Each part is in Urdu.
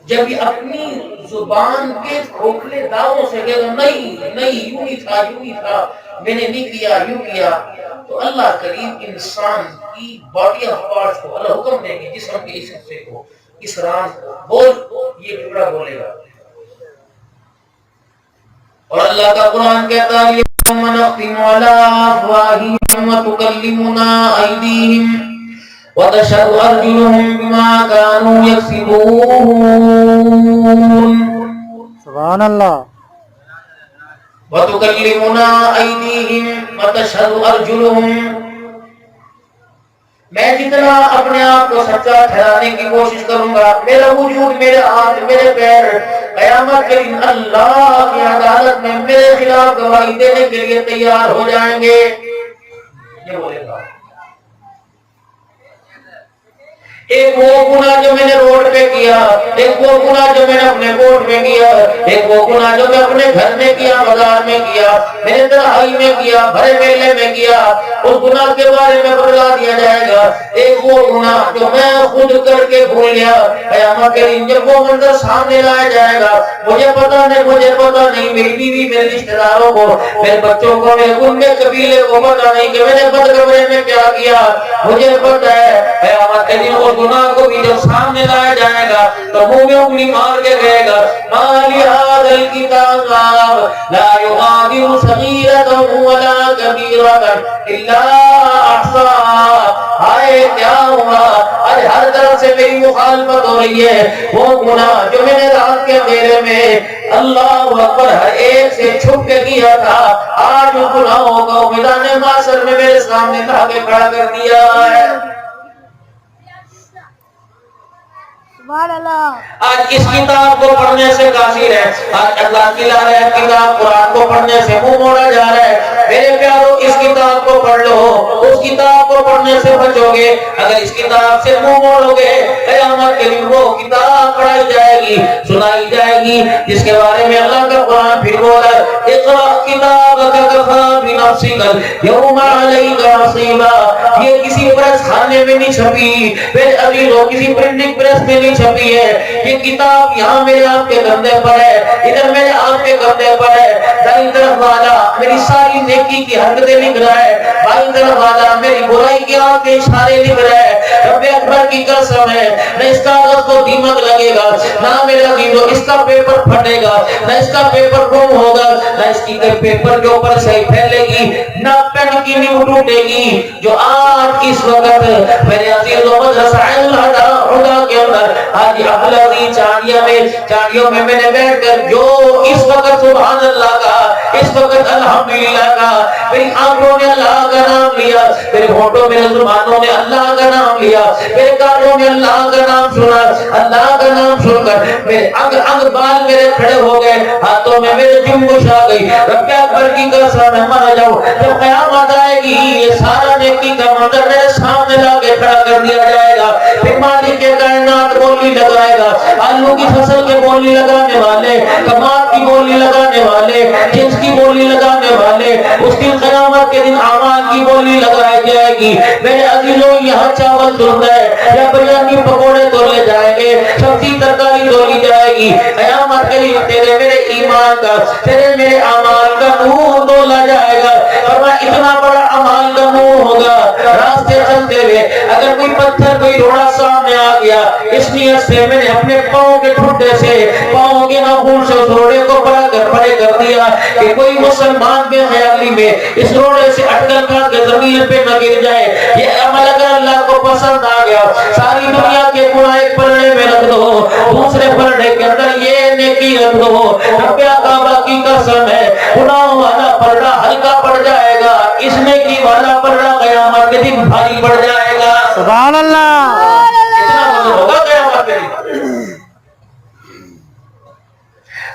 جب یہ اپنی زبان کے کھوکھلے دعووں سے کہ نہیں نہیں یوں ہی تھا میں نے نہیں کیا یوں کیا، تو اللہ کریم انسان کی باڈی آف پارٹس کو اللہ حکم دیں گے جسم کے اس حصے کو، اس راز کو بول، یہ ٹکڑا بولے گا. اور اللہ کا قرآن کہتا ہے یوم نختم علی افواہہم وتکلمنا ایدیہم وتشہد ارجلہم بما کانوا یکسبون. سبحان اللہ. وتکلمنا ایدیہم وتشہد ارجلہم. میں جتنا اپنے آپ کو سچا ٹھہرانے کی کوشش کروں گا، میرا وجود، میرے ہاتھ، میرے پیر قیامت کے دن اللہ کی عدالت میں میرے خلاف گواہی دینے کے لیے تیار ہو جائیں گے. یہ بولے گا. ایک وہ گناہ جو میں نے روڈ پہ کیا، ایک وہ گناہ جو میں نے اپنے کوٹ میں کیا، ایک وہ گناہ جو میں اپنے گھر میں کیا، بازار میں کیا، میں نے تنہائی میں کیا، بھرے میلے میں کیا، اس گناہ کے بارے میں بتلا دیا جائے گا. ایک وہ گناہ جو میں خود کر کے بھول گیا، قیامت کے دن جب وہ منظر سامنے لایا جائے گا، مجھے پتا نہیں میری بیوی، میرے رشتہ داروں کو، میرے بچوں کو، میرے گنڈے قبیلے کو پتا نہیں کہ میں نے بدکمرے میں کیا کیا. مجھے پتا ہے قیامت کے دن اس گناہ کو بھی جب سامنے لایا جائے گا تو منہ میں انگلی مار کے کہے گا مالی ھذا الکتاب لا یغادر صغیرۃ ولا کبیرۃ الا احصاها. ہائے کیا ہوا، آج ہر طرف سے میری مخالفت ہو رہی ہے. وہ گناہ جو میں نے رات کے اندھیرے میں اللہ اکبر ہر ایک سے چھپ کے کیا تھا، آج ان گناہوں کو میدان محشر میں میرے سامنے لا کے کھڑا کر دیا ہے. آج اس کتاب کو پڑھنے سے قاصر ہے، آج اللہ کی لعنت کتاب قرآن کو پڑھنے سے منہ موڑا جا رہا ہے. میرے پیارو اس کتاب کو پڑھ لو، اس کتاب کو پڑھنے سے بچو گے. اگر اس کتاب سے منہ موڑو گے، قیامت کے دن وہ کتاب پڑھائی جائے گی، سنائی جائے گی، جس کے بارے میں اللہ کا قرآن پھر بولا اقرأ کتابک کفی بنفسک اليوم علیک حسیبا. یہ کسی پریس خانے میں نہیں چھپی، میرے عزیزوں کسی پرنٹنگ پریس میں نہیں چھپی ہے. یہ کتاب یہاں میرے آپ کے کندھے پر ہے، ادھر میرے آپ کے کندھے پر ہے. دائیں طرف والا میری ساری نیکی کی حرکتیں لکھ رہا ہے، بائیں طرف والا میری برائی کے آپ کے اشارے لکھ رہا ہے. رب اکبر کی قسم ہے، نہ اس کاغذ کو دیمک لگے گا، نہ میرے عزیزوں اس کا پیپر پھٹے گا، نہ اس کا پیپر گم ہوگا، نہ اس کی پیپر کے اوپر صحیح پھیلے گی، نہ پین کی نیو ٹوٹے گی. جو آج اس وقت میرے عزیزوں مدرسہ الہدیٰ کے اندر آج ابلغی چاڑیوں میں میں نے بیٹھ کر جو اس وقت سبحان اللہ کا، اس وقت الحمدللہ کا، میری آنکھوں نے اللہ کا نام لیا، میرے ہونٹوں میں زبانوں نے اللہ کا نام لیا، میرے کانوں میں اللہ کا نام سنا، اللہ کا نام سن کر میرے انگ بال میرے کھڑے ہو گئے، ہاتھوں میں میرے جنبش آ گئی. رب اکبر کی قسم میں مر جاؤں، جب قیامت آئے گی یہ سارا نیکی کا منظر میرے سامنے لا کے کھڑا کر دیا جائے گا. پھر مالک کے کائنات بولی لگائے گا، آلو کی فصل کے بولی لگانے والے، کماد کی بولی لگانے والے، جنس کی بولی لگانے والے، اس دن قیامت کے دن اعمال کی بولی لگائی جائے گی. میرے عزیزوں یہاں چاول دھلتا ہے یا بریانی پکوڑے تولے جائیں گے، سبزی ترکاری تولی جائے گی. قیامت کے دن تیرے میرے ایمان کا، تیرے میرے اعمال کا نور تولا جائے گا. فرمایا اتنا بڑا اعمال کا نور ہوگا، راستے چلتے ہوئے اگر کوئی پتھر کوئی روڑا سامنے آ گیا، اس نیت سے میں نے اپنے پاؤں کے ٹھڈے سے، پاؤں کے ناخن سے اس روڑے کو پڑے کر دیا کہ کوئی مسلمان بے خیالی میں اس روڑے سے اٹکل کھا کے زمین پہ نہ گر جائے. یہ عمل اگر اللہ کو پسند آ گیا، ساری دنیا کے گناہ ایک پلڑے میں رکھ دو، دوسرے پلڑے کے اندر یہ نیکی رکھ دو. رب کعبہ کی قسم ہے گناہوں والا پلڑا ہلکا پڑ جائے گا، اس نیکی والا پلڑا قیامت کے دن بھاری پڑ جائے گا. سبحان اللہ. اتنا وزن ہوگا قیامت کے دن.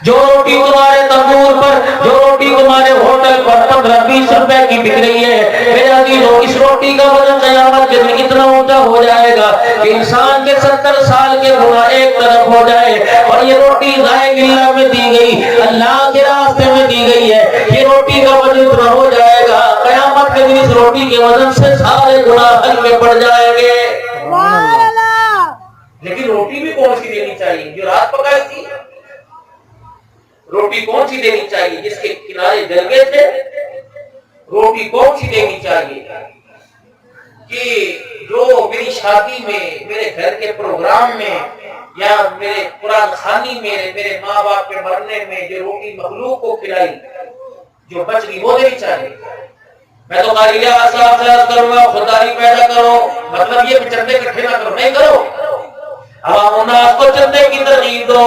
جو روٹی تمہارے تندور پر، جو روٹی تمہارے ہوٹل پر 15-20 روپے کی بک رہی ہے، میرے عزیزوں اس روٹی کا وزن قیامت کے دن اتنا اونچا ہو جائے گا کہ انسان کے 70 سال کے گناہ ایک طرف ہو جائے. اور یہ روٹی ذائق اللہ میں دی گئی، اللہ کے راستے میں دی گئی ہے، یہ روٹی کا وزن اتنا ہو جائے گا قیامت کے دن اس روٹی کے وزن سے سارے گناہ ہلکے پڑ جائیں گے. لیکن روٹی روٹی بھی کون سی دینی چاہیے؟ جو رات پکائی تھی روٹی کون سی دینی چاہیے؟ جس کے کنارے جلگے تھے روٹی کون سی دینی چاہیے؟ کہ جو میری شادی میں میرے گھر کے پروگرام میں یا میرے قرآن خوانی میں میرے ماں باپ کے مرنے میں جو روٹی مخلوق کو کھلائی جو بچ گئی وہ دینی چاہیے۔ میں تو قاری صاحب سے عرض کروں گا خودداری پیدا کرو، مطلب یہ کہ چندے اکٹھے نہ کرو، نہیں کرو، عوام الناس کو چندے کی ترغیب دو،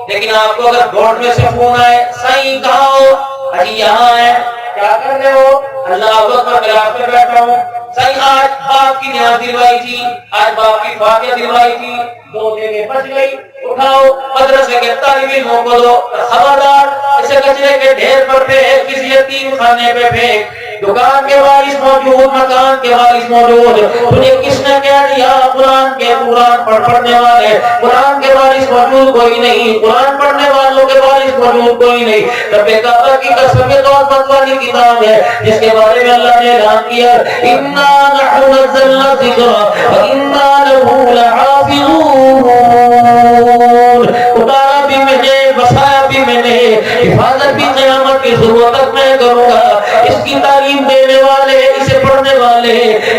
لیکن آپ کو اگر گورنمنٹ میں سے فون آئے صحیح کہا ہو اجی یہاں ہے کیا کر رہے ہو؟ اللہ اکبر ملاف میں بیٹھا ہوں، صحیح آج باپ کی نیاز دلوائی تھی، آج باپ کی فاتحہ دلوائی تھی، 2 جگہ بچ گئی، اٹھاؤ مدرسے کے طالب علموں کو دو، خبردار اسے کچرے کے ڈھیر پر پھینک، کسی یتیم خانے پہ پھینک، دکان کے وارث موجود، مکان کے وارث موجود، تجھے کس نے کہہ دیا قرآن کے قرآن پڑھنے والے قرآن کے وارث موجود کوئی نہیں، قرآن پڑھنے والوں کے وارث موجود کوئی نہیں۔ رب کعبہ کی قسم یہ تو عظمت والی کتاب ہے جس کے بارے میں اللہ نے اعلان کیا انا نحن نزلنا الذکر وانا له لحافظون، اتارا بھی میں نے، بسایا بھی میں نے، حفاظت بھی قیامت کی ضرورت تک میں کروں گا۔ اس کی تعلیم دینے والے، اسے پڑھنے والے،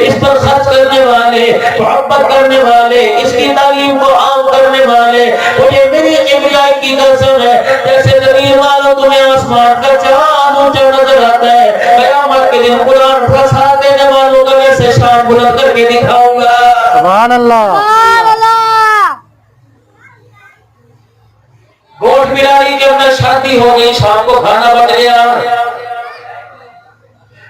اس پر خرچ کرنے والے، محبت کرنے والے، اس کی تعلیم کو عام کرنے والے، مجھے میری کبریائی کی قسم ہے جیسے زمین والوں تمہیں آسمان کا چاند اونچا نظر آتا ہے، قیامت کے دن قرآن پھنسا دینے والوں کا ویسے شان بلند کر کے دکھاؤں گا۔ سبحان اللہ۔ گوشت بلائی کے اندر شادی ہو گئی، شام کو کھانا بن گیا،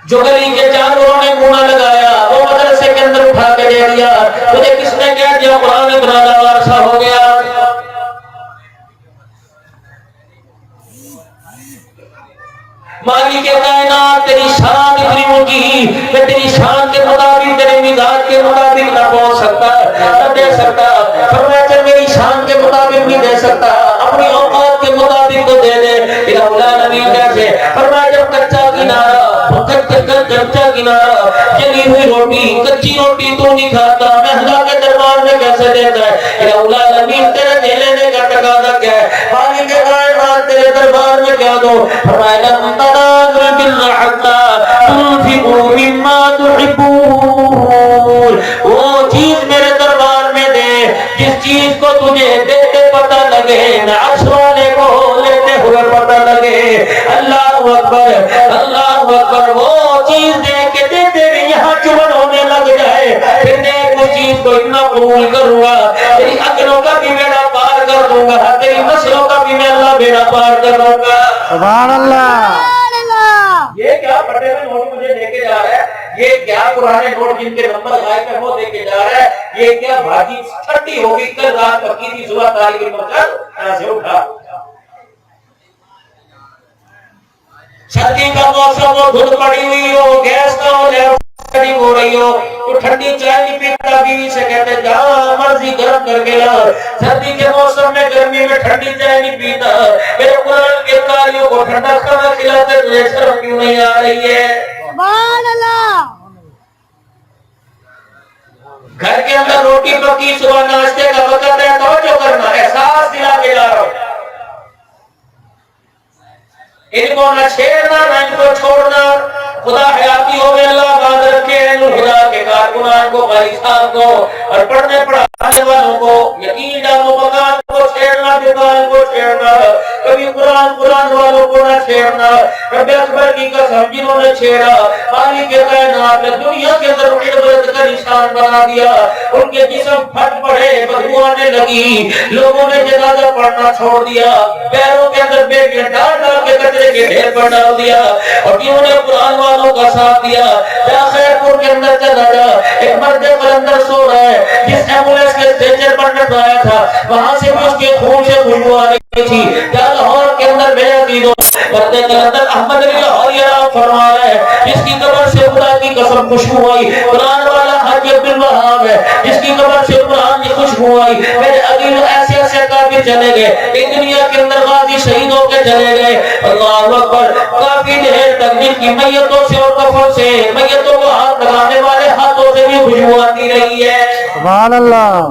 جو گلی کے جانوروں نے منہ لگایا وہ مدرسے کے اندر اٹھا کے دے دیا، تجھے کس نے کہہ دیا قرآن اتنا وارثہ ہو گیا؟ مالک کائنات تیری شان اتنی اونچی کہ تیری شان کے مطابق تیرے مزاج کے مطابق نہ پہنچ سکتا، نہ دے سکتا، فرمایا میری شان کے مطابق نہیں دے سکتا، اپنی اوقات کے مطابق تو دے دے۔ الہ نبی کیسے فرمایا جب کچا کنارہ کچا کنارہ جلی ہوئی روٹی کچی روٹی تو نہیں کھاتا، میں اللہ کے دربار میں کیسے دیتا ہے؟ الہ نبی تیرے دے لینے کا تقاضا کیا ہے؟ مالک کائنات تیرے دربار میں کیا دو؟ فرمایا وہ چیز میرے دربار میں دے جس چیز کو تجھے دیتے پتہ لگے نہ عرش والے کو لیتے ہوئے پتہ لگے۔ اللہ اکبر اللہ اکبر، وہ چیز دے کے دیتے بھی یہاں چمن ہونے لگ جائے، پھر دیکھ وہ چیز کو اتنا قبول کروں گا تیری عقلوں کا بھی بیڑا پار کر دوں گا، تیری نسلوں کا بھی میں اللہ بیڑا پار کر دوں گا۔ سبحان اللہ۔ یہ کیا پھٹے ہوئے نوٹ مجھے دے کے جا رہا ہے؟ یہ کیا پرانے نوٹ جن کے نمبر غائب ہے وہ دے کے جا رہا ہے؟ یہ کیا بھاجی ٹھنڈی ہوگی کل رات پکی تھی صبح تاریخ مچل یہاں سے اٹھا، سردی کا موسم ہو، دھند پڑی ہوئی ہو، گیس کا ہو جائے ہو رہی ہو تو ٹھنڈی چائے نہیں پیتا، بیوی سے کہتے جہاں مرضی گرم کر کے لا، سردی کے موسم میں گرمی میں ٹھنڈی چائے نہیں پیتا، میرے قرآن کے قاریوں کو ٹھنڈا کھانا کھلاتے تجھے شرم کیوں نہیں آ رہی ہے؟ سبحان اللہ۔ گھر کے اندر روٹی پکی، صبح ناشتے کا وقت ہے، توجہ کرنا، احساس دلا کے لا رہا ہوں، ان کو نہ چھیڑنا نہ ان کو چھوڑنا، خدا حیاتی ہو گئے اللہ بات رکھے خدا کے کارکنان کو، بھائی صاحب کو اور پڑھنے پڑھانے والوں کو یقین ڈالو، مکان کو چھیڑنا، دکان کو چھیڑنا، کبھی قرآن والوں کو نہ چھیڑنا۔ رب اکبر کی قسم جنہوں نے چھیڑا مالک کائنات نے دنیا کے اندر عبرت کا نشان بنا دیا، ان کے جسم پھٹ پڑے، بدبو آنے لگی، لوگوں نے جنازہ پڑھنا چھوڑ دیا، پیروں کے اندر بیٹیاں ڈال ڈال کے کچرے کے ڈھیر پر ڈال دیا، اور جنہوں نے قرآن والوں کا ساتھ دیا یا خیر پور کے اندر چلا جا، ایک مرد قلندر سو رہا ہے، جس ایمبولینس کے اسٹریچر پر نٹوایا تھا وہاں سے بھی اس کے خون سے خوشبو آ رہی تھی، کیا لاہور کے اندر میرے عزیزوں مرد قلندر احمد علی لاہوری فرما رہا ہے جس کی قبر سے خدا کی قسم خوشبو آئی، قرآن والا حاجی عبد الوہاب ہے جس کی قبر سے قرآن کی خوشبو آئی، میرے عزیزوں ایسے ایسے کافی چلے گئے، ایک دنیا کے اندر غازی شہید ہو کے چلے گئے، اللہ اکبر، کافی دیر تک جن کی میتوں سے اور کفن سے میتوں کو ہاتھ لگانے والے ہاتھوں سے بھی خوشبو آتی رہی ہے۔ سبحان اللہ۔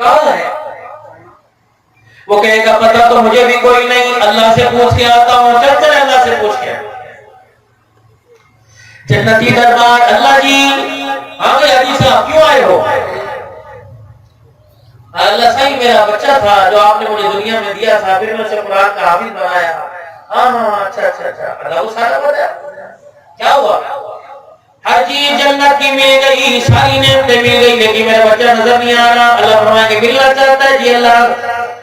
کہاں ہے؟ وہ کہے گا پتہ تو مجھے بھی کوئی نہیں، اللہ سے پوچھ کے آتا ہوں، چل چل اللہ سے پوچھ کے۔ جنتی دربار، اللہ جی ہاں بھائی حاجی صاحب کیوں آئے ہو؟ اللہ صحیح میرا بچہ تھا جو آپ نے مجھے دنیا میں دیا تھا، پھر میں اسے قرآن کا حافظ بنایا۔ ہاں ہاں اچھا اچھا اچھا، اللہ کو سارا پتا کیا ہوا؟ ہر چیز جنت کی مل گئی، ساری نعمتیں مل گئی، لیکن میرا بچہ نظر نہیں آ رہا۔ اللہ فرمائے کہ ملنا چاہتا ہے جی اللہ۔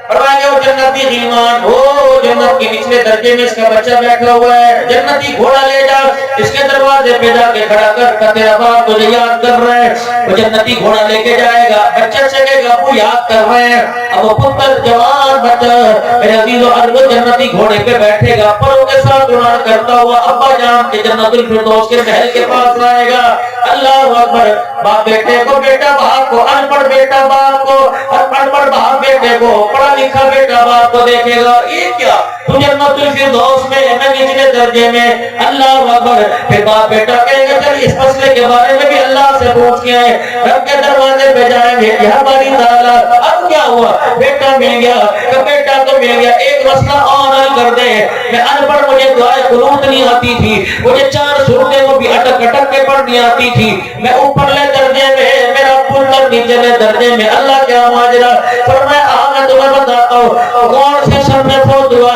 فرمائے کہ وہ جنتی غلمان ہو، جنت کے نچلے درجے میں اس کا بچہ بیٹھا ہوا ہے، جنتی گھوڑا لے جا اس کے دروازے پہ جا کے کھڑا کر، تیرا باپ تجھے یاد کر رہا ہے۔ وہ جنتی گھوڑا لے کے جائے گا، بچہ چلے گا، وہ یاد کر رہے ہیں۔ اب وہ پتر جوان بچہ میرے عزیزو ارب جنتی گھوڑے پہ بیٹھے گا، پروں کے ساتھ گناہ کرتا ہوا ابا جان کے جنت الفردوس کے محل کے پاس آئے گا۔ اللہ اکبر، باپ بیٹے کو، بیٹا باپ کو، ان پڑھ بیٹا باپ کو، ان پڑھ باپ بیٹے کو، پڑھا لکھا بیٹا باپ کو دیکھے گا، یہ کیا تو جنت الفردوس میں میں نچلے درجے میں۔ اللہ اکبر، پھر باپ بیٹا کہے گا چل اس مسئلے کے بارے میں بھی اللہ سے پوچھ کے آئے، رب کے دروازے پہ جائیں گے، یا باری تعالیٰ اب کیا ہوا؟ بیٹا مل گیا، کہ بیٹا تو مل گیا، ایک مسئلہ اور حل کر دے۔ میں ان پڑھ، مجھے دعائے قنوت نہیں آتی تھی، مجھے 4 سورتیں وہ بھی اٹک اٹک کے پڑھنی آتی تھی، میں اوپرلے درجے میں، میرا پتر نیچلے درجے میں، اللہ کیا ماجرا؟ فرمایا میں تمہیں بتاتا ہوں کون سے سن میں فوت ہوا،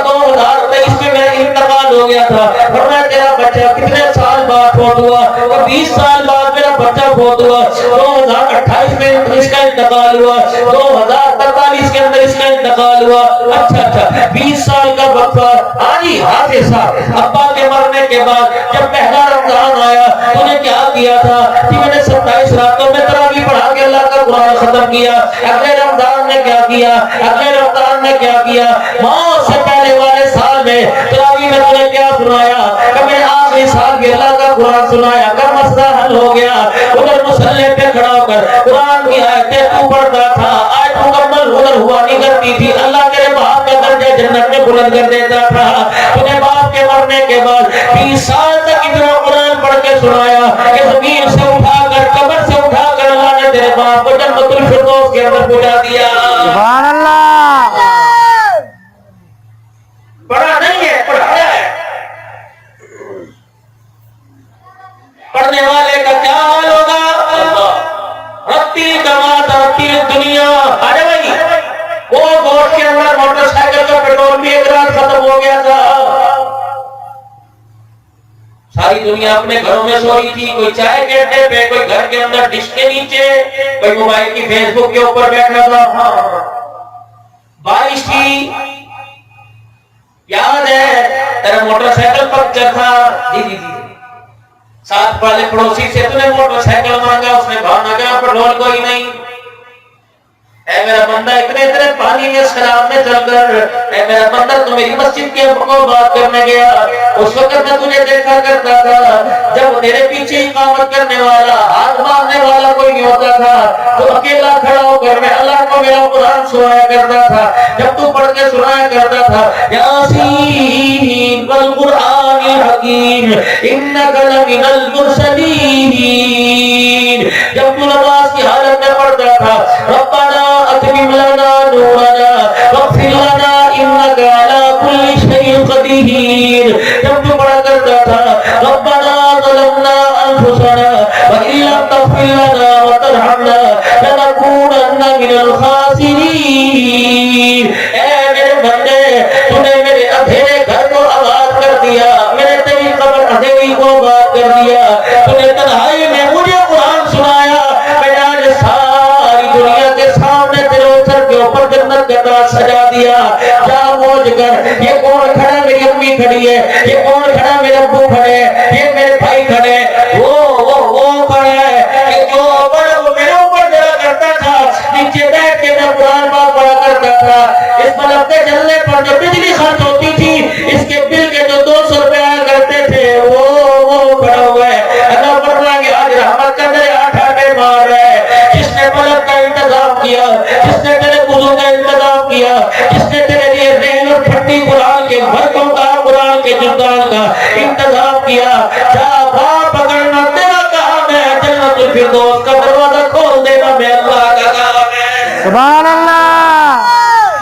2023 میں میرا انتقال ہو گیا تھا۔ فرمایا تیرا بچہ کتنے سال بعد فوت ہوا؟ 20 سال بعد میرا بچہ فوت ہوا، 2028 میں اس کا انتقال ہوا، 2043 کے اندر اس کا انتقال ہوا۔ اچھا اچھا، 20 سال کا وقفہ۔ ہاں جی حافظ صاحب، ابا کے مرنے کے بعد جب پہلا رمضان آیا تو نے کیا کیا تھا کہ میں نے 27 راتوں میں تراویح پڑھا کے اللہ کا قرآن ختم کیا۔ اگلے رمضان نے کیا کیا؟ اگلے رمضان نے کیا کیا؟ موت سے پہلے والے سال میں تراویح میں تو نے کیا سنایا کہ میں آخری سال بھی اللہ کا قرآن سنایا کر، مسئلہ حل ہو گیا۔ ادھر مصلی پہ کھڑا ہو کر قرآن کی آیتیں تو پڑھتا تھا، آیت مکمل ادھر ہوا نہیں کرتی تھی، اللہ تیرے باپ کا درجہ جنت میں بلند کر دیتا تھا۔ تجھے باپ کے مرنے کے بعد 20 سال تک اتنا قرآن پڑھ کے سنایا کہ زمین سے اٹھا کر، قبر سے اٹھا کر اللہ نے تیرے باپ کو جنت الفردوس کے اندر پہنچا دیا۔ سبحان اللہ، پڑھا نہیں ہے، پڑھایا ہے۔ پڑھنے والے کا کیا حال ہوگا؟ رتی کما ترتی دنیا۔ ارے بھائی وہ گوشت کے اندر موٹر سائیکل کا پیٹرول بھی ایک رات ختم ہو گیا تھا، ساری دنیا اپنے گھروں میں سو رہی تھی، کوئی چائے کے اڈے پہ، کوئی گھر کے اندر ڈش کے نیچے، کوئی موبائل کی فیس بک کے اوپر بیٹھا تھا۔ بارش تھی، یاد ہے تیرا موٹر سائیکل پنکچر تھا، جی جی جی، ساتھ والے پڑوسی سے تو نے موٹر سائیکل مانگا، اس نے بہانا کہا پیٹرول کوئی نہیں۔ اے میرا بندہ اتنے اتنے پانی میں سیلاب میں چل کر، اے میرا بندہ تو میری مسجد کے ابو کو بات کرنے گیا، اس وقت میں تجھے دیکھا کرتا تھا جب تیرے پیچھے اقامت کرنے والا، ہاتھ مارنے والا کوئی نہیں ہوتا تھا، تو اکیلا کھڑا ہو کر میں اللہ کو میرا قرآن سنایا کرتا تھا، جب تو پڑھ کے سنایا کرتا تھا یاسین والقرآن الحکیم انک لمن المرسلین، جب تو نماز کی حالت میں پڑھتا تھا ربنا اتمم لنا نورنا واغفر لنا انك على كل شيء قدير، جب تو پڑھا کرتا تھا ربنا ظلمنا انفسنا وان لم تغفر لنا وترحمنا لنكونن من الخاسرين۔ اے میرے بندے، تو نے میرے اندھیرے گھر کو آباد کر دیا، میرے تیری قبر اندھیری کو آباد کر دیا، تو نے تنہائی میں مجھے قرآن سنایا، میں آج ساری دنیا کے سامنے تیرے سر کے اوپر جنت کا تاج سجا دیا۔ جا موج کر، یہ کون کھڑا؟ میری امی کھڑی ہے، یہ کون کھڑا؟ میرے ابو کھڑے، یہ میرے بھائی کھڑے، وہ کھڑا ہے کہ جو بڑا وہ میرے اوپر جلا کرتا تھا، نیچے بیٹھ کے میں قرآن پاک پڑھا کرتا تھا، اس بلب کے جلنے پر جو بجلی خرچ ہوتی تھی، اس کے بل کے جو 200 روپے آیا کرتے تھے، وہ کھڑا ہوا ہے۔ اللہ فرمائے کہ آج رحمت کا میرے آٹھا مار رہا ہے، جس نے بلب کا انتظام کیا، جس نے تیرے وضو کا انتظام کیا، جس نے تیرے لیے ریل اور پھٹی قرآن کے برقوں کا، قرآن کے جردان کا انتظام کیا، جا باپ پکڑنا تیرا کام ہے، جنت الفردوس کا دروازہ کھول دینا میں اللہ کا کام ہے۔ سبحان اللہ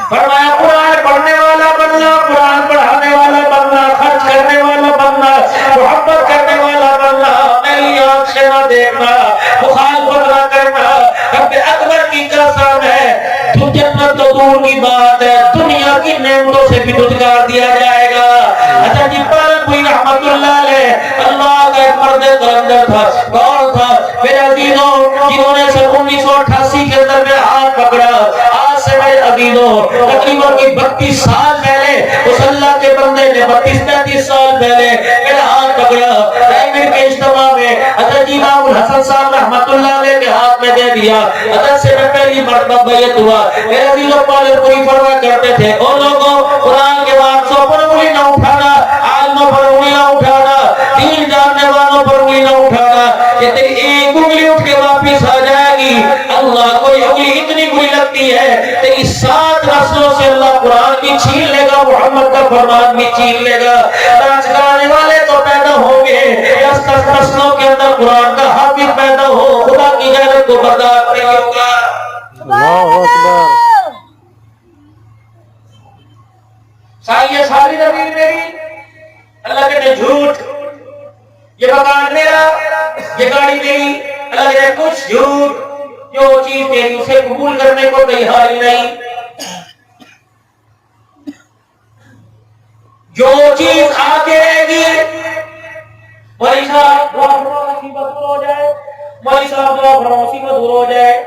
فرمایا قرآن پڑھنے والا بننا، قرآن پڑھانے والا بننا، خرچ کرنے والا بننا، محبت کرنے والا بننا، میری آنکھ سے نہ دیکھنا، مخالفت نہ کرنا۔ رب اکبر کی قسم ہے تو جنت تو دور کی بات ہے، دنیا کی نعمتوں سے بھی روزگار دیا جائے گا۔ اچھا جی پالپوری رحمت اللہ علیہ اللہ کا ایک مرد قلندر تھا، کون تھا میرے عزیزوں؟ جنہوں نے سن 1988 کے اندر میں ہاتھ پکڑا، آج سے میرے عزیزوں تقریباً 32 سال پہلے اس اللہ کے بندے نے 32-33 سال پہلے میرا ہاتھ پکڑا پرائمری کے اجتماع میں، حضرت امام الحسن صاحب رحمت اللہ علیہ کے ہاتھ میں دے دیا، حضرت سے میں پہلی مرتبہ بیعت ہوا۔ میرے عزیزوں پالپوری فرمایا کرتے تھے او لوگوں قرآن کے وارثوں پر انگلی نہ اٹھانا، عالموں پر انگلی نہ اٹھانا، دین جاننے والوں پر انگلی نہ اٹھانا، کہ تیری ایک انگلی اٹھ کے واپس آ جائے گی، اللہ کوئی انگلی اتنی بری لگتی ہے تیری 7 نسلوں سے اللہ قرآن بھی چھین لے گا، محمد کا فرمان بھی چھین لے گا۔ راج کرانے والے تو پیدا ہوں گے، 10 نسلوں کے اندر قرآن کا حافظ پیدا ہو، خدا کی غیرت کو برداشت نہیں ہوگا۔ اللہ اکبر یہ ساری زمین میری، اللہ کہتے جھوٹ، یہ مکان میرا، یہ گاڑی میری، اللہ کہتے کچھ جھوٹ، جو چیز میری اسے قبول کرنے کو تیار ہی نہیں، جو چیز آگے رہے گی مولوی صاحب مصیبت دور ہو جائے، مولوی صاحب مصیبت دور ہو جائے،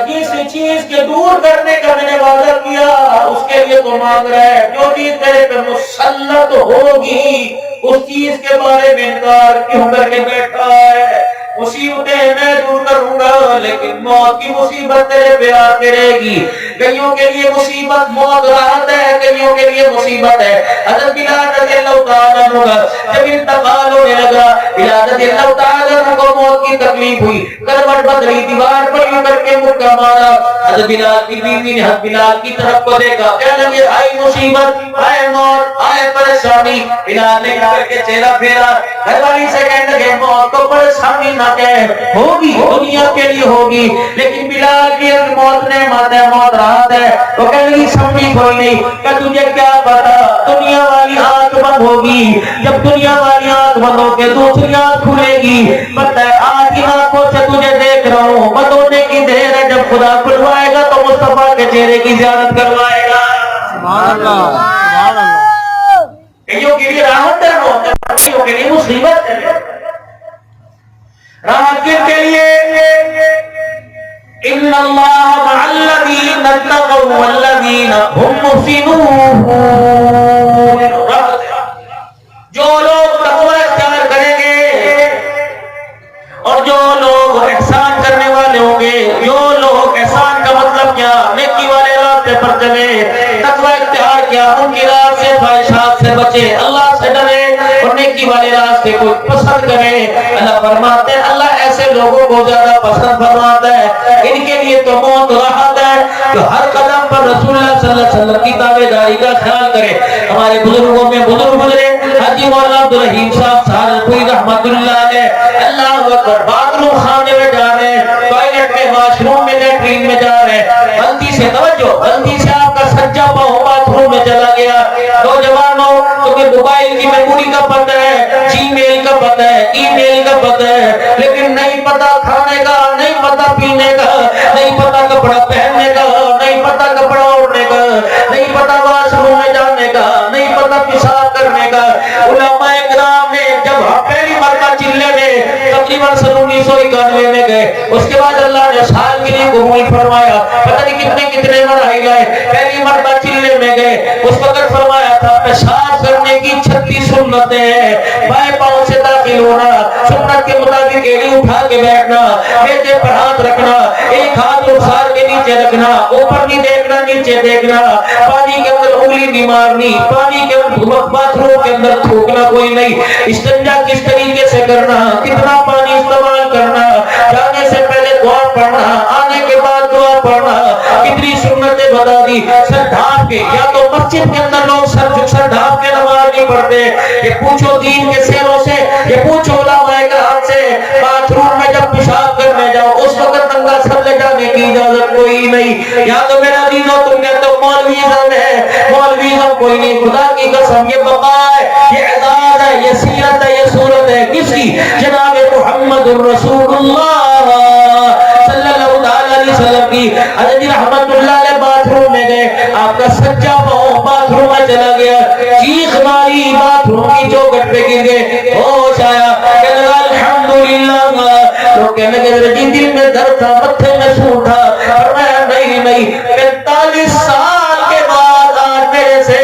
جس چیز کے دور کرنے کا میں نے وعدہ کیا اس کے لیے تو مانگ رہا ہے، جو چیز میرے پہ مسلط ہوگی اس چیز کے بارے میں انکار کیوں کر کے بیٹھا ہے؟ مصیبتیں میں دور کروں گا لیکن موت کی مصیبت تیرے پہ آتے رہے گی۔ کئیوں کے لیے مصیبت موت راحت ہے، کئیوں کے لیے مصیبت ہے۔ حضرت بلال رضی اللہ تعالیٰ عنہ کا جب انتقال ہونے لگا، بلال رضی اللہ تعالیٰ عنہ کو موت کی تکلیف ہوئی، کروٹ بدلی، دیوار پر یوں کر کے مکہ مارا۔ حضرت بلال کی بیوی نے حضرت بلال کی طرف کو دیکھا، کہنے لگے آئی مصیبت، آئے موت، آئے پریشانی۔ بلال نے کر کے چہرہ پھیرا، گھر والی سے کہنے لگے موت تو پریشانی نہ کہ ہوگی، دنیا کے لیے ہوگی، لیکن بلال کی موت نے مات ہے، موت راحت ہے۔ وہ کہنے لگی سمجھی کوئی نہیں، کہ تجھے کیا پتا دنیا والی آنکھ بند ہوگی، جب دنیا والی آنکھ بند ہو کے دوسری آنکھ کھلے گی، پتہ ہے آج کی آنکھوں سے تجھے دیکھ رہا ہوں، بند ہونے کی دیر ہے، جب خدا کھلوائے گا تو مصطفیٰ کے چہرے کی زیارت کروائے گا۔ سبحان اللہ سبحان اللہ کئیوں کے لیے راحت ہے موت، کئیوں کے لیے مصیبت ہے۔ راحت کن کے لیے؟ ان اللہ مع الذین اتقوا والذین هم محسنون، جو لوگ تقوی اختیار کریں گے اور جو لوگ احسان کرنے والے ہوں گے، جو لوگ احسان کا مطلب کیا، نیکی والے راستے پر چلے، تقوی اختیار کیا، ان کی راہ سے خواہشات سے بچے، اللہ سے ڈرے اور نیکی والے راستے کو پسند کرے۔ اللہ فرماتے ہیں اللہ ایسے لوگوں کو زیادہ پسند فرماتا ہے، ان کے لیے تو موت راحت ہے، جو ہر قدم پر رسول اللہ صلی اللہ علیہ وسلم کی تابعداری کا خیال کرے۔ ہمارے بزرگوں میں بزرگ گزرے حاجی مولانا عبدالرحیم صاحب سہارنپوری رحمت اللہ علیہ، اللہ اکبر، باتھ روم خانے میں جا رہے ہیں، ٹوائلٹ میں، واش روم میں، لیٹرین میں جا رہے ہیں، غلطی سے توجہ، غلطی سے آپ کا سجا پاؤں باتھ روم میں چلا گیا۔ نوجوانوں تمہیں موبائل کی میموری کا پتہ ہے، جی میل کا پتہ ہے، ای میل کا پتہ ہے، لیکن نہیں پتہ کھانے کا، نہیں پتہ پینے کا، نہیں پتہ کپڑا پہننے کا، نہیں پتہ کپڑا اوڑھنے کا، نہیں پتہ واش روم میں جانے کا، نہیں پتہ پیشاب کرنے کا۔ علماء کرام نے جب پہلی مرتبہ چلے میں تقریباً سن 1991 میں گئے، اس کے بعد اللہ نے سال کے لیے قبول فرمایا، پتہ نہیں کتنے مراحل آئے، پہلی مرتبہ چلے میں گئے، اس وقت فرمایا تھا پیشاب کرنے کی 36 سنتیں ہیں، بائیں پاؤں سے داخل ہونا، سنت کے مطابق ایڑی اٹھا کے بیٹھنا، میدے پر ہاتھ رکھنا، ایک ہاتھ رخسار کے نیچے رکھنا، اوپر نہیں دیکھنا نیچے دیکھنا، پانی کے اندر انگلی نہیں مارنی، پانی کے باتھ روم کے اندر تھوکنا کوئی نہیں، استنجا کس طریقے سے کرنا، کتنا پانی استعمال کرنا، جانے سے پہلے دعا پڑھنا، آنے کے بعد دعا پڑھنا، کتنی سنتیں بتا دی۔ سر ڈھانپ کے، یا تو مسجد کے اندر لوگ سر ڈھانپ کے نماز نہیں پڑھتے، یہ پوچھو دین کے سیروں سے، یہ پوچھو علماء کرام سے، باتھ روم میں جب پیشاب کرنے جاؤ اس وقت ننگا سر لے جانے کی کی اجازت کوئی نہیں. یا تو میرا عزیزو تم کہتے ہو مولویزم ہے, مولویزم کوئی نہیں. خدا کی قسم یہ بقا ہے, یہ اعزاز ہے, یہ سیرت ہے, یہ صورت ہے کس کی؟ جناب محمد الرسول اللہ صلی اللہ علیہ وسلم کی. حضرت رحمت اللہ علیہ باتھ روم میں گئے, آپ کا سچا پاؤں باتھ روم میں چلا گیا, چیخ ماری, باتھ روم کی چوکھٹ پہ گر گئے, ہوش آیا, کہنے لگا الحمدللہ. تو کہنے لگے جی دل میں درد تھا, متھے میں سور تھا. فرمایا نہیں, 45 سال کے بعد آج میرے سے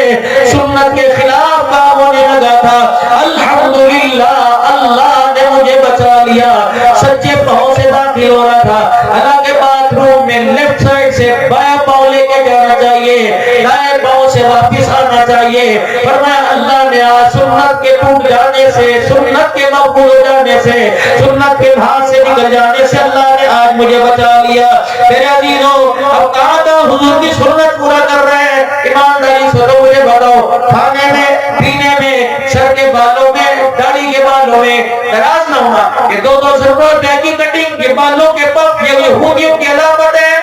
سنت کے خلاف کام ہونے لگا تھا, الحمدللہ اللہ نے مجھے بچا لیا. سچے پاؤں سے داخل ہو رہا تھا, حالانکہ باتھ روم میں لیفٹ سائڈ سے بایاں پاؤں لے کے جانا چاہیے, دائیں پاؤں سے واپس آنا چاہیے. فرمایا اللہ نے آج سنت کے ٹوٹ جانے سے, سنت کے مقبول ہو جانے سے, سنت کے ہاتھ سے نکل جانے سے اللہ نے آج مجھے بچا لیا. میرے عزیزو اب کہاں تو حضور کی سنت پورا کر رہے ہیں. ایمانداری سے تو مجھے بتاؤ, کھانے میں, پینے میں, سر کے بالوں میں, داڑھی کے بالوں میں ناراض نہ ہونا. یہ 200 روپے کی کٹنگ, یہ بالوں کے پف, یہ یہودیوں کی علامت ہے.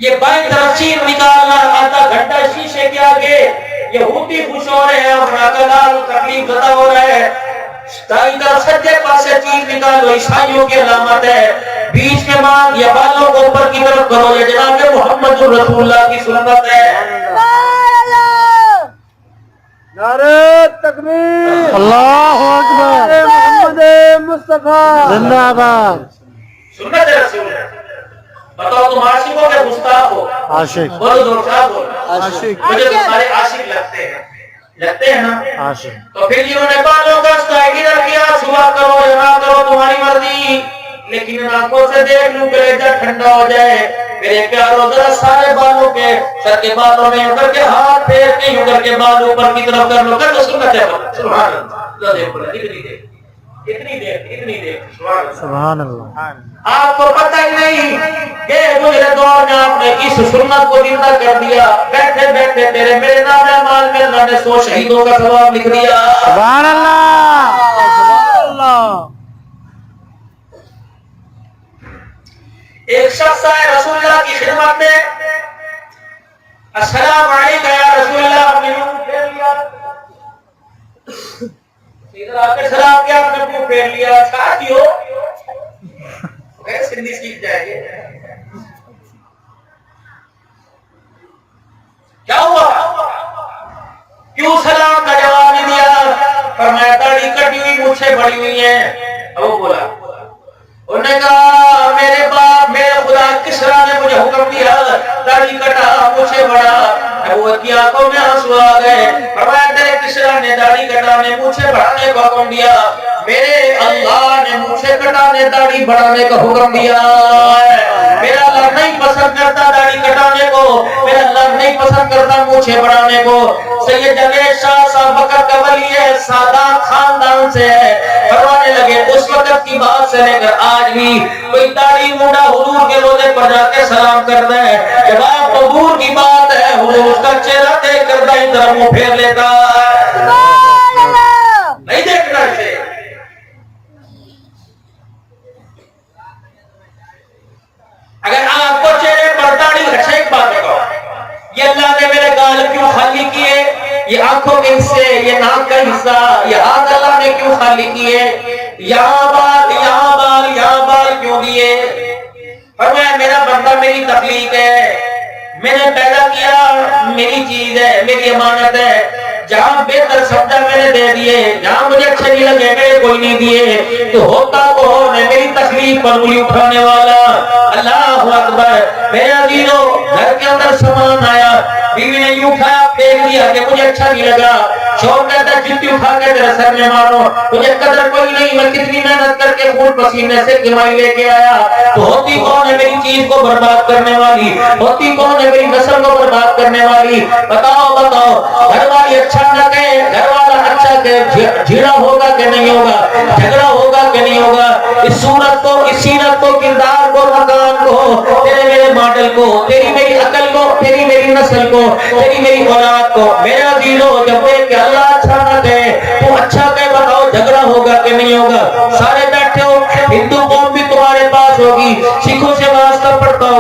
یہ بائیں طرف چیر نکالنا, آدھا گھنٹہ شیشے کے آگے, یہودی خوش ہو رہے ہیں, اپنا کلال تکلیف زدہ ہو رہے ہیں. دائیں طرف سجے پاسے چیر نکالو, عیسائیوں کی علامت ہے. بیچ میں مانگ یا بالوں کو اوپر کی طرف کرو, یہ جناب محمد رسول اللہ کی سنت ہے. نعرہ تکبیر, اللہ اکبر, محمد مصطفیٰ زندہ باد. سنت رسول ہے. بتاؤ تم عاشق ہو کہ گستاخ ہو؟ عاشق, بولو زور سے بولو. عاشق, مجھے تمہارے عاشق لگتے ہیں, لگتے ہیں نا. عاشق. تو پھر جنہوں نے بالوں کا اسٹائل ادھر کیا, صبح کرو یا نہ کرو تمہاری مرضی, لیکن آنکھوں سے دیکھ لوں کلیجہ ٹھنڈا ہو جائے. میرے پیاروں ذرا سارے بالوں کے, سر کے بالوں میں اگر کے ہاتھ پھیر کے یوں کر کے بال اوپر کی طرف کر لو, کر لو. سنت ہے, سبحان اللہ. دیکھو اتنی دیر, اتنی دیر, اتنی دیر, سبحان اللہ. آپ کو پتہ ہی نہیں کہ گزرے دور میں آپ نے اس سنت کو زندہ کر دیا. بیٹھے بیٹھے میرے نام اعمال میں اللہ نے 100 شہیدوں کا ثواب لکھ دیا. سبحان اللہ, سبحان اللہ. ایک شخص آئے رسول اللہ کی خدمت میں, السلام علیکم یا رسول اللہ. آپ نے منہ پھیر لیا, ادھر آ کے سلام کیا, آپ نے منہ پھیر لیا. ساتھیو سندھی سیکھ جائے گے. کیا ہوا, کیوں سلام کا جواب نہیں دیا؟ فرمایا داڑھی کٹی ہوئی, مجھے بڑی ہوئی ہیں. وہ بولا, انہوں نے کہا میرے باپ, میرے خدا کسرا نے مجھے حکم دیا, داڑھی کٹا, مجھے بڑا. وہ کی آنکھوں میں آنسو آ گئے. فرمایا تیرے کسرا نے داڑھی کٹانے, مجھے بڑھانے کا حکم دیا, میرے اللہ نے مجھے کٹانے, داڑھی بڑھانے کا حکم دیا. میرا اللہ نہیں پسند کرتا داڑھی کٹانے کو, میرا اللہ نہیں پسند کرتا مجھے بڑھانے کو. سید جلیل شاہ صاحب بکر کا ولی ہے, سادہ خاندان سے ہے. فرمانے لگے اس وقت کی بات سے لے کر آج بھی کوئی داڑھی موڑا حضور کے روزے پر جا کے سلام کرتا ہے. جب آپ حضور کی بات ہے, حضور اس کا چہرہ دیکھ کر دائیں طرف منہ پھیر لیتا ہے, نہیں دیکھنا اسے. اگر آپ کو چہرے پر داڑھی, اچھا ایک بات بتاؤ, یہ اللہ نے میرے گال کیوں خالی کیے, یہ آنکھوں کے حصے, یہ ناک کا حصہ, یہ ہاتھ اللہ نے کیوں خالی کیے, یہاں بال, یہاں بال, یہاں بال کیوں دیے؟ فرمایا میرا بندہ میری تخلیق ہے, میں نے پیدا کیا, میری چیز ہے, میری امانت ہے. جہاں بہتر سمجھا میں نے دے دیے, جہاں مجھے اچھے نہیں لگے میرے کوئی نہیں دیے. تو ہوتا وہ میں میری تخلیق پر انگلی اٹھانے والا. اللہ اکبر. میرے عزیزو گھر کے اندر سامان آیا, بیوی نے یوں اٹھایا, پھینک دیا کہ مجھے اچھا نہیں لگا. شوہر کہتا ہے جتنی اٹھا کے تیرے سر میں مارو, مجھے قدر کوئی نہیں, میں کتنی محنت کر کے خون پسینے سے کمائی لے کے آیا. تو ہوتی کون ہے میری چیز کو برباد کرنے والی, ہوتی کون ہے میری نسل کو برباد کرنے والی؟ بتاؤ بتاؤ. گھر والی اچھا نہ کہے, گھر والا اچھا کہے, جھیڑا ہوگا کہ نہیں ہوگا, جھگڑا ہوگا کہ نہیں ہوگا؟ اس صورت کو, اس سیرت کو, کردار کو, مکان کو, تیرے میرے ماڈل کو, تیری میری عقل کو, تیری میری نسل کو, تیری میری اولاد کو. میرے عزیزو جب دیکھ کہ اللہ اچھا نہ کہے تو اچھا کہے, بتاؤ جھگڑا ہوگا کہ نہیں ہوگا؟ سارے بیٹھے ہو, ہندو قوم بھی تمہارے پاس ہوگی,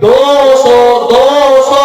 200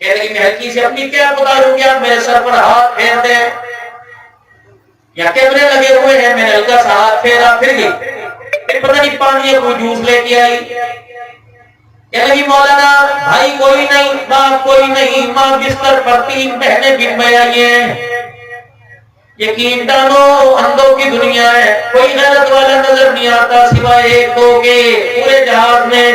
کہنے لگی میں ہلکی سے اپنی کیا اتاروں گی، آپ میرے سر پر ہاتھ پھیر دیں، یا کیمرے لگے ہوئے ہیں، میں نے ہلکا سا ہاتھ پھیرا، پھر گئی، پھر پتہ نہیں پانی کوئی جوس لے کے آئی، کہنے لگی مولانا بھائی کوئی نہیں، باپ کوئی نہیں، ماں بستر پر 3 بہنیں بن میں آئی ہیں، یقین ڈالو اندھوں کی دنیا ہے، کوئی غیرت والا نظر نہیں آتا سوائے 1-2 کے پورے جہاز میں،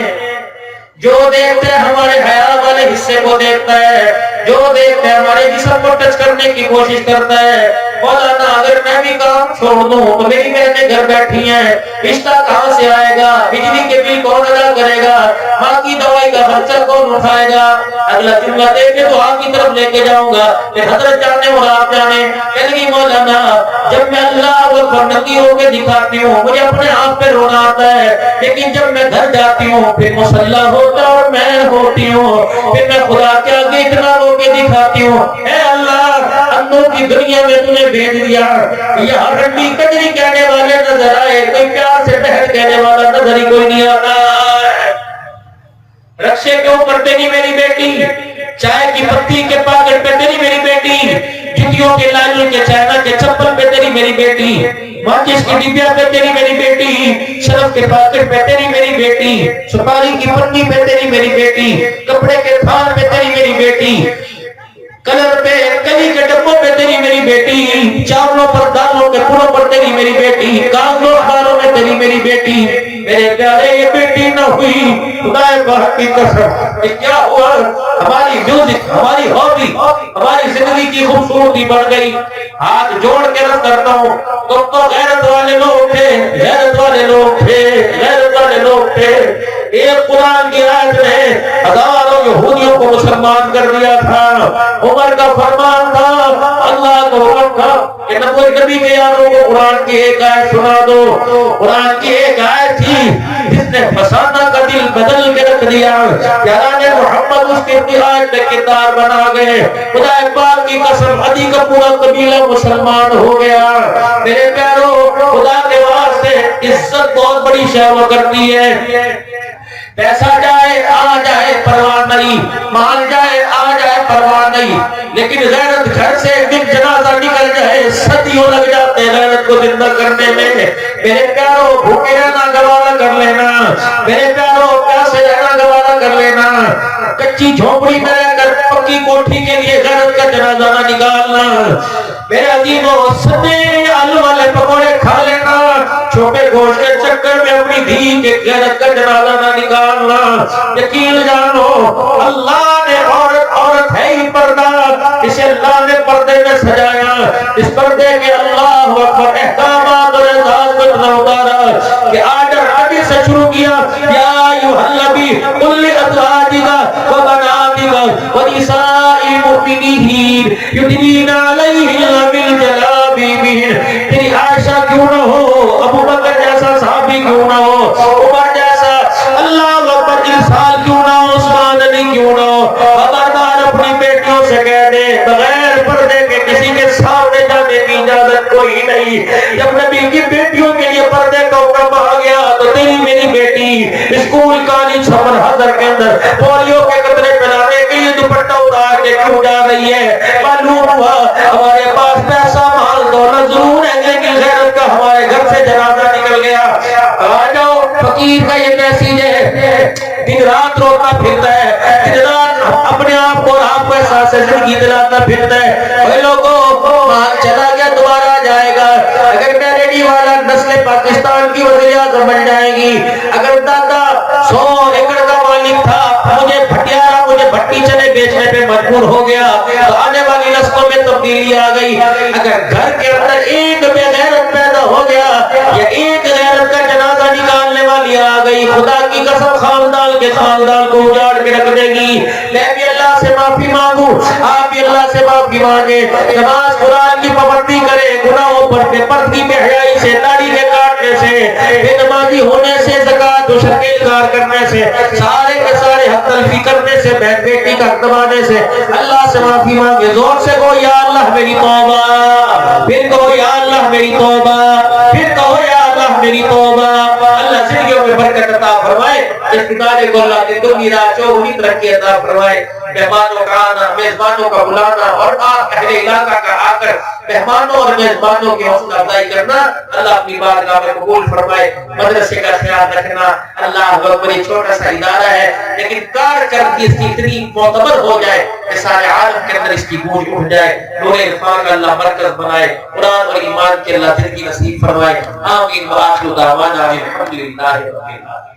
جو دیکھتے ہیں ہمارے حیا والے حصے کو دیکھتا ہے، جو دیکھتے ہیں ہمارے جسم کو ٹچ کرنے کی کوشش کرتا ہے۔ مولانا اگر میں بھی کام چھوڑ دوں تو میری بہنیں گھر بیٹھی ہیں، رشتہ کہاں سے آئے گا، بجلی کے بل کون ادا کرے گا، ماں کی دوائی کا خرچہ کون اٹھائے گا؟ اگلا جملہ دیکھ کے تو آپ کی طرف لے کے جاؤں گا، پھر حضرت جانے اور آپ جانے، کہنے لگی مولانا جب میں اللہ کو ننگی ہو کے دکھاتی ہوں مجھے اپنے آپ پہ رونا آتا ہے، لیکن جب میں گھر جاتی ہوں پھر مسلح ہوتا اور میں ہوتی ہوں، پھر میں خدا کے آگے اتنا رو کے دکھاتی ہوں، اے اللہ اندھوں کی دنیا میں تُو نے بھیج دیا، یہاں رنڈی کجری کہنے والے نظر آئے، کوئی پیار سے بہن کہنے والا نظر ہی کوئی نہیں آتا۔ رکشے کے اوپر تیری میری بیٹی، چائے کی پتی کے پاکٹ پہ تیری میری بیٹی، جوتیوں کے لائنوں کے چائنا کے چپل پہ تیری میری بیٹی، ماچس کی ڈبیا پہ تیری میری بیٹی، شرف کے پاکٹ پہ تیری میری بیٹی، سپاری کی پنی پہ تیری میری بیٹی، کپڑے کے تھان پہ تیری میری بیٹی، کلر پہ کلی کے ڈبوں پہ تیری میری بیٹی، چاولوں پر دالوں کے پوروں پر تیری میری بیٹی، کاغذوں اخباروں میں تیری میری بیٹی، میرے پیارے یہ بیٹی نہ ہوئی خدا پاک کی قسم، یہ کیا ہوا؟ ہماری میوزک، ہماری ہابی، ہماری زندگی کی خوبصورتی بڑھ گئی۔ ہاتھ جوڑ کے رکھ کرتا ہوں، تم تو غیرت والے لوگ تھے، غیرت والے لوگ تھے، غیرت والے لوگ تھے۔ ایک قرآن کی آیت نے ہزاروں یہودیوں کو مسلمان کر دیا تھا، عمر کا فرمان تھا، اللہ کا حکم تھا کہ نہ کوئی نبی کے یاروں کو قرآن کی ایک آیت سنا دو۔ قرآن کی ایک آیت تھی جس نے فسادہ کا دل بدل کے رکھ دیا، یاران محمد اس کے اتحاد میں کردار بنا گئے، خدا پاک کی قسم عدی کا پورا قبیلہ مسلمان ہو گیا۔ میرے پیارو خدا کے واسطے عزت بہت بڑی شے ہوا کرتی ہے، پیسہ جائے آ جائے پرواہ نہیں، مال جائے آ جائے پرواہ نہیں، لیکن غیرت گھر سے ایک دن جنازہ نکل جائے صدیوں لگ جاتے ہیں غیرت کو زندہ کرنے میں۔ میرے پیارو بھوکے رہنا گوارا کر لینا، میرے پیارو پیاسے رہنا گوارا کر لینا، کچی جھونپڑی میں رہ کر پکی کوٹھی کے لیے غیرت کا جنازہ نہ نکالنا، میرے عزیزوں سنے آلو والے پکوڑے کھا لینا، چھوٹے گوشت کے چکر میں اپنی دھی کے غیرت کا جنازہ نہ نکالنا۔ یقین جانو اللہ نے عورت ہے ہی پردہ، اسے اللہ نے پردے میں سجایا، اس پردے کے اللہ اکبر احکامات اور اعزاز کو اتنا اتارا کہ آج عربی سے شروع کیا، یا ایھا النبی قل لازواجک و بناتک و نساء المؤمنین یدنین علیہن من جلابیبہن، تیری عائشہ کیوں نہ ہو، ابو بکر جیسا صحابی کیوں نہ ہو، عمر جیسا اللہ اکبر انسان کیوں نہ ہو، عثمان علی کیوں نہ ہو، خبردار اپنی بیٹیوں سے کہہ دے بغیر پردے کے کسی کے سامنے جانے کی اجازت کوئی نہیں۔ جب نبی کی بیٹیوں کے لیے پردے کا حکم آ گیا تو تیری میری بیٹی اسکول کالج سمر حضر کے اندر پولیو کے قطرے پلانے کے لیے دوپٹہ اتار کے کیوں جا رہی ہے؟ معلوم ہوا ہمارے پاس پیسہ مال دولت ضرور ہے لیکن غیرت کا ہمارے گھر سے جنازہ نکل گیا۔ آ جاؤ فقیر کا یہ میسیج ہے، دن رات روتا پھرتا ہے، دن رات اپنے آپ کو اور آپ کو احساس زندگی دلاتا پھرتا ہے۔ اے لوگوں مال چلا گیا دوبارہ آ جائے گا، اگر میں ریڈی والا نسل پاکستان کی وزیر اعظم بن جائے گی، اگر دادا 100 ایکڑ کا مالک تھا مجھے بھٹیارا مجھے بھٹی چنے بیچنے پہ مجبور ہو گیا تو آنے والی نسلوں میں تبدیلی آ گئی۔ اگر گھر کے اندر ایک بے غیرت پیدا ہو گیا یا ایک غیرت کا جنازہ نکالنے والی آ گئی، خدا کی قسم خاندان کے خاندان کو اجاڑ کے رکھ دے گی۔ میں بھی اللہ سے معافی مانگوں، آپ بھی اللہ سے معافی مانگے، نماز قرآن کی پابندی کرے، گناہوں پر بے پردگی بے حیائی سے داڑھی کے کاٹنے سے بے نمازی ہونے سے زکات و شرک انکار کرنے سے سارے کے سارے حق تلفی کرنے سے بہن بیٹی کا حق دبانے سے اللہ سے معافی مانگے۔ زور سے کہو یا اللہ میری توبہ، پھر کہو یا اللہ میری توبہ، پھر کہو یا اللہ اللہ میری توبہ، اللہ زندگیوں میں برکت عطا فرمائے، اس ادارے کو اللہ زندگی راچو ہی ترقی عطا فرمائے، مہمانوں کا آنا، میزبانوں کا بلانا اور اہل علاقہ کا آ کر مہمانوں اور میزبانوں کی حوصلہ افزائی کرنا اللہ اپنی بارگاہ میں قبول فرمائے۔ مدرسے کا خیال رکھنا، اللہ بڑی چھوٹا سا ادارہ ہے لیکن کار کر کے اس کی اتنی معتبر ہو جائے کہ سارے عالم کے اندر اس کی گونج اٹھ جائے، نور عرفان کا اللہ مرکز بنائے، قرآن اور ایمان کے اللہ زندگی نصیب فرمائے۔ آمین وآخر دعوانا الحمدللہ رب العالمین۔